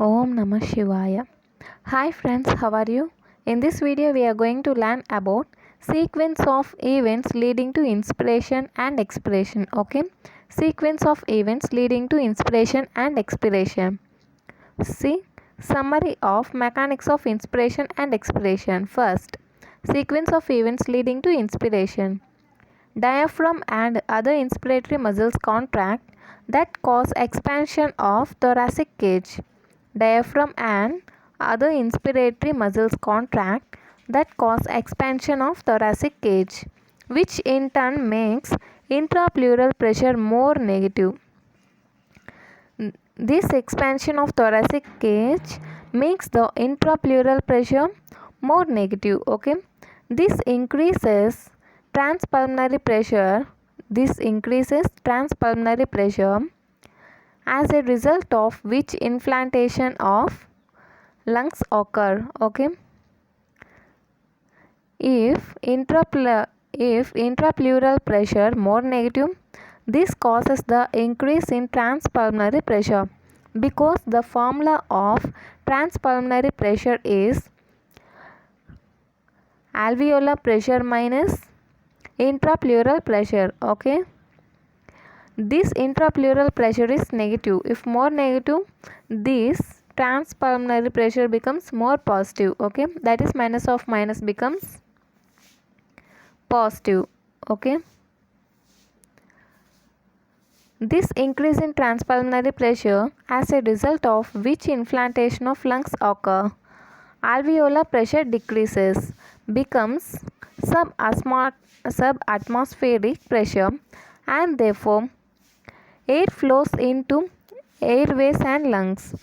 Om Namah Shivaya. Hi friends, how are you? In this video we are going to learn about sequence of events leading to inspiration and expiration. Okay? Sequence of events leading to inspiration and expiration. See, summary of mechanics of inspiration and expiration. First, sequence of events leading to inspiration. Diaphragm and other inspiratory muscles contract that cause expansion of thoracic cage. Diaphragm and other inspiratory muscles contract that cause expansion of thoracic cage, which in turn makes intrapleural pressure more negative. This expansion of thoracic cage makes the intrapleural pressure more negative. Okay, this increases transpulmonary pressure. As a result of which inflammation of lungs occur. Okay, if intrapleural pressure more negative, this causes the increase in transpulmonary pressure, because the formula of transpulmonary pressure is alveolar pressure minus intrapleural pressure. Okay, this intrapleural pressure is negative. If more negative, this transpulmonary pressure becomes more positive. Okay, that is minus of minus becomes positive. Okay, this increase in transpulmonary pressure, as a result of which inflammation of lungs occur, alveolar pressure decreases, becomes subatmospheric pressure, and therefore air flows into airways and lungs.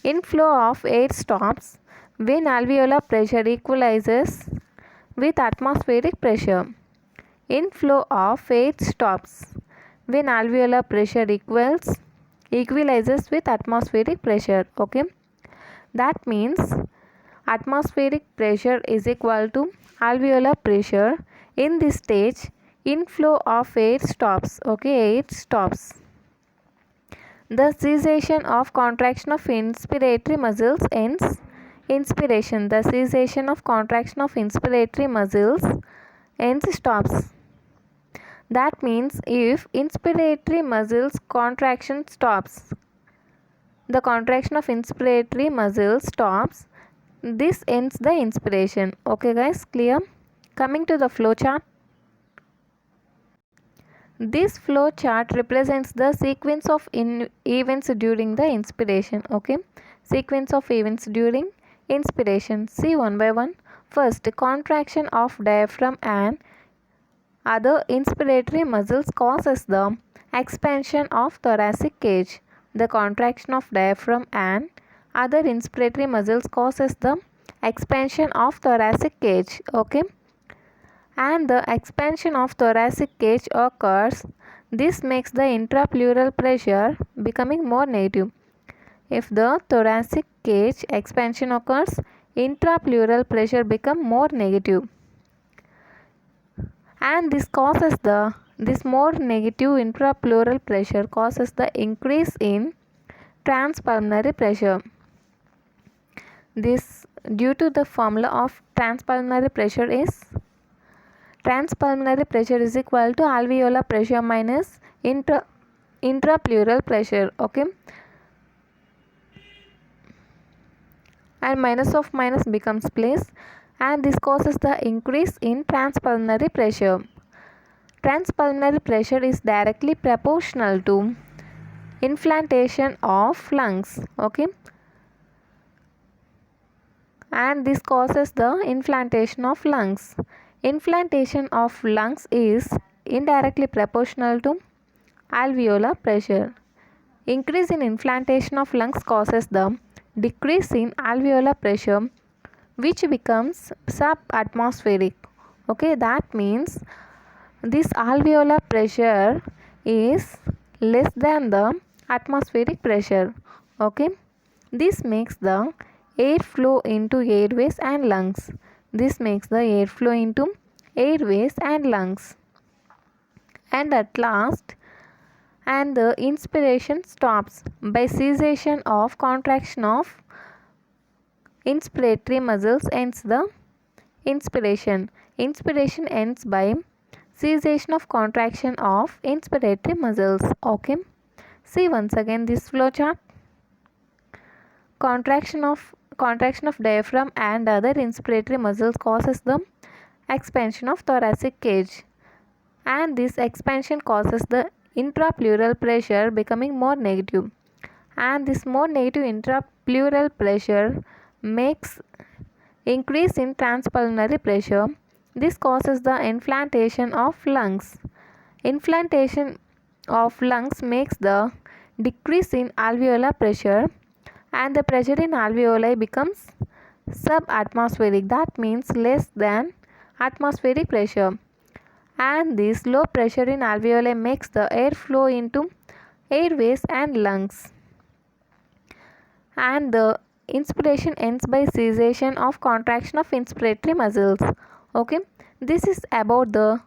Inflow of air stops when alveolar pressure equalizes with atmospheric pressure. Inflow of air stops when alveolar pressure equalizes with atmospheric pressure. Okay, that means atmospheric pressure is equal to alveolar pressure. In this stage, inflow of air stops. Okay, air stops. The cessation of contraction of inspiratory muscles ends inspiration. The cessation of contraction of inspiratory muscles ends stops. That means if inspiratory muscles contraction stops, the contraction of inspiratory muscles stops, this ends the inspiration. Okay guys, clear? Coming to the flow chart. This flow chart represents the sequence of events during the inspiration. Okay, sequence of events during inspiration. See one by one. First, contraction of diaphragm and other inspiratory muscles causes the expansion of thoracic cage. The contraction of diaphragm and other inspiratory muscles causes the expansion of thoracic cage. Okay, and the expansion of thoracic cage occurs. This makes the intrapleural pressure becoming more negative. If the thoracic cage expansion occurs, intrapleural pressure become more negative, and this more negative intrapleural pressure causes the increase in transpulmonary pressure. This due to the formula of transpulmonary pressure is equal to alveolar pressure minus intrapleural pressure. Okay, and minus of minus becomes plus, and this causes the increase in transpulmonary pressure. Transpulmonary pressure is directly proportional to inflammation of lungs. Okay, and this causes the inflammation of lungs. Inflammation of lungs is indirectly proportional to alveolar pressure. Increase in inflammation of lungs causes the decrease in alveolar pressure, which becomes subatmospheric. Okay, that means this alveolar pressure is less than the atmospheric pressure. Okay, this makes the airflow into airways and lungs. And at last, and the inspiration stops by cessation of contraction of inspiratory muscles ends the inspiration. Inspiration ends by cessation of contraction of inspiratory muscles. Okay, see once again this flow chart. Contraction of diaphragm and other inspiratory muscles causes the expansion of thoracic cage, and this expansion causes the intrapleural pressure becoming more negative, and this more negative intrapleural pressure makes increase in transpulmonary pressure. This causes the inflammation of lungs. Inflammation of lungs makes the decrease in alveolar pressure, and the pressure in alveoli becomes subatmospheric, that means less than atmospheric pressure, and this low pressure in alveoli makes the air flow into airways and lungs, and the inspiration ends by cessation of contraction of inspiratory muscles. Okay, this is about the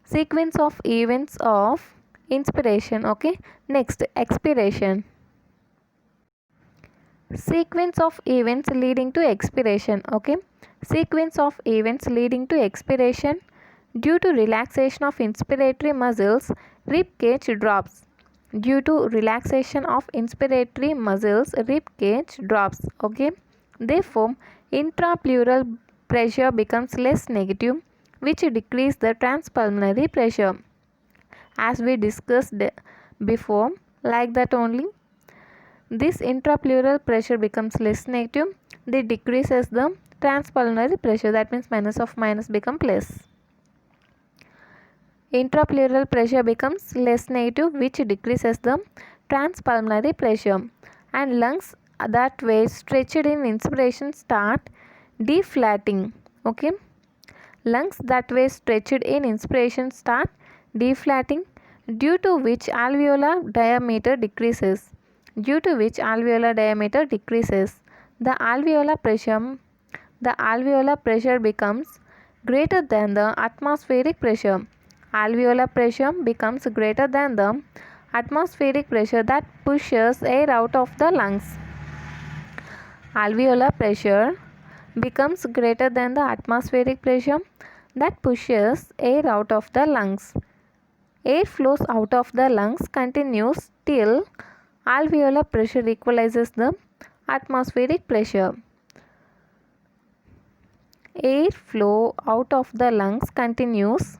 sequence of events of inspiration. Okay, next, expiration. Sequence of events leading to expiration. Okay, sequence of events leading to expiration. Due to relaxation of inspiratory muscles, rib cage drops. Due to relaxation of inspiratory muscles, rib cage drops. Okay, therefore intrapleural pressure becomes less negative, which decrease the transpulmonary pressure, as we discussed before, like that only. This intrapleural pressure becomes less negative, they decreases the transpulmonary pressure, that means minus of minus become plus. Intrapleural pressure becomes less negative, which decreases the transpulmonary pressure, and lungs that were stretched in inspiration start deflating. Okay, lungs that were stretched in inspiration start deflating, due to which alveolar diameter decreases. Due to which alveolar diameter decreases, the alveolar pressure becomes greater than the atmospheric pressure. Alveolar pressure becomes greater than the atmospheric pressure that pushes air out of the lungs. Alveolar pressure becomes greater than the atmospheric pressure that pushes air out of the lungs. Air flows out of the lungs continues till alveolar pressure equalizes the atmospheric pressure. Air flow out of the lungs continues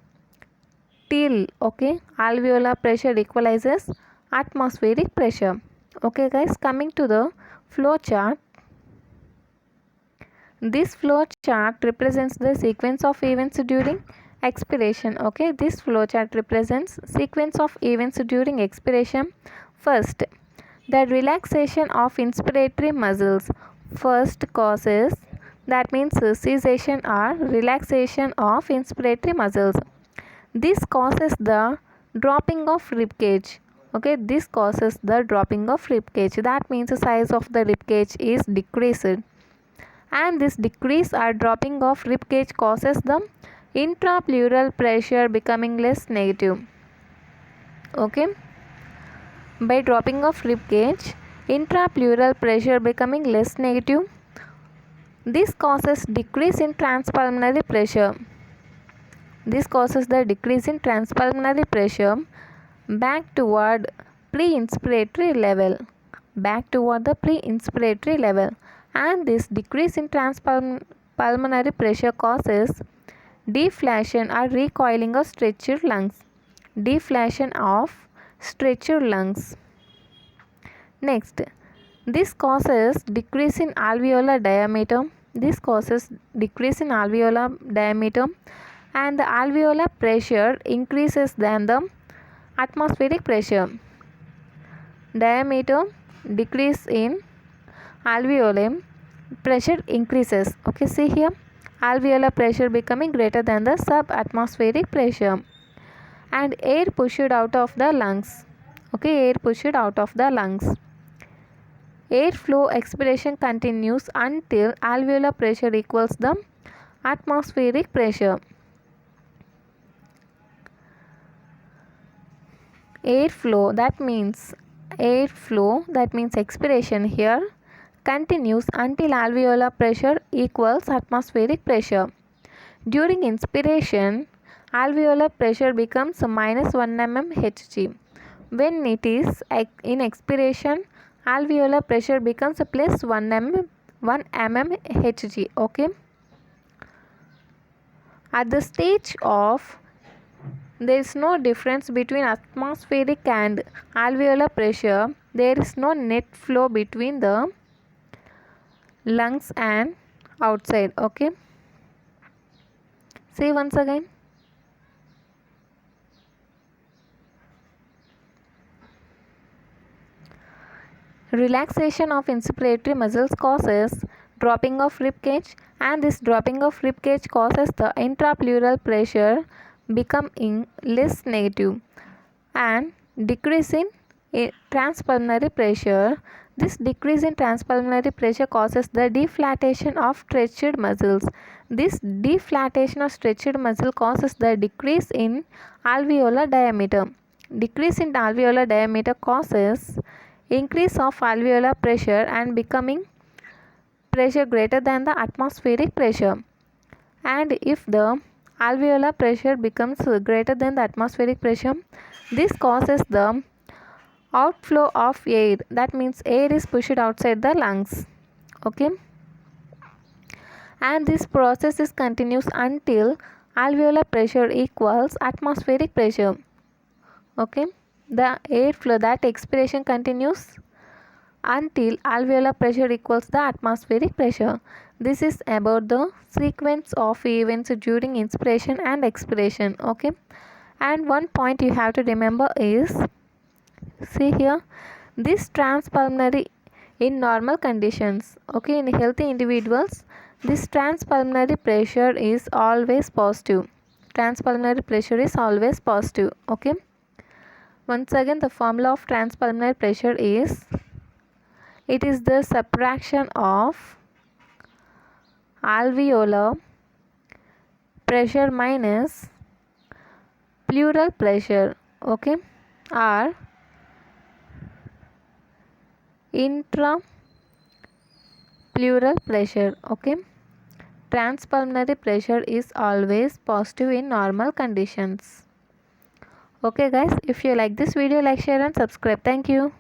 till, okay, alveolar pressure equalizes atmospheric pressure. Okay guys, coming to the flow chart. This flow chart represents the sequence of events during expiration. Okay, this flow chart represents sequence of events during expiration. First, the relaxation of inspiratory muscles. First causes, that means cessation or relaxation of inspiratory muscles. This causes the dropping of rib cage. Okay, this causes the dropping of rib cage. That means the size of the rib cage is decreased, and this decrease or dropping of rib cage causes the intrapleural pressure becoming less negative. Okay, by dropping of rib cage, intrapleural pressure becoming less negative, this causes decrease in transpulmonary pressure. This causes the decrease in transpulmonary pressure back toward pre-inspiratory level, and this decrease in transpulmonary pressure causes deflation or recoiling of stretched lungs. Deflation of stretched lungs. Next, this causes decrease in alveolar diameter. And the alveolar pressure increases than the atmospheric pressure. Diameter decrease in alveoli, pressure increases. Okay, see here, alveolar pressure becoming greater than the subatmospheric pressure, and air pushed out of the lungs. Okay, air pushed out of the lungs. Airflow expiration continues until alveolar pressure equals the atmospheric pressure. Airflow, that means expiration here, continues until alveolar pressure equals atmospheric pressure. During inspiration, alveolar pressure becomes minus 1 mm Hg. When it is in expiration, alveolar pressure becomes plus 1 mm Hg. Okay. At the stage of, there is no difference between atmospheric and alveolar pressure. There is no net flow between the lungs and outside. Okay. See once again. Relaxation of inspiratory muscles causes dropping of rib cage, and this dropping of rib cage causes the intrapleural pressure becoming less negative and decrease in transpulmonary pressure. This decrease in transpulmonary pressure causes the deflatation of stretched muscles. This deflatation of stretched muscle causes the decrease in alveolar diameter. Decrease in alveolar diameter causes increase of alveolar pressure and becoming pressure greater than the atmospheric pressure. And if the alveolar pressure becomes greater than the atmospheric pressure, this causes the outflow of air, that means air is pushed outside the lungs. Okay, and this process is continuous until alveolar pressure equals atmospheric pressure. Okay, the airflow, that expiration continues until alveolar pressure equals the atmospheric pressure. This is about the sequence of events during inspiration and expiration. Okay, and one point you have to remember is, see here, this transpulmonary in normal conditions, okay, in healthy individuals, this transpulmonary pressure is always positive. Transpulmonary pressure is always positive. Okay, once again, the formula of transpulmonary pressure is, it is the subtraction of alveolar pressure minus pleural pressure. Okay, or intrapleural pressure. Okay, transpulmonary pressure is always positive in normal conditions. Okay guys, if you like this video, like, share and subscribe. Thank you.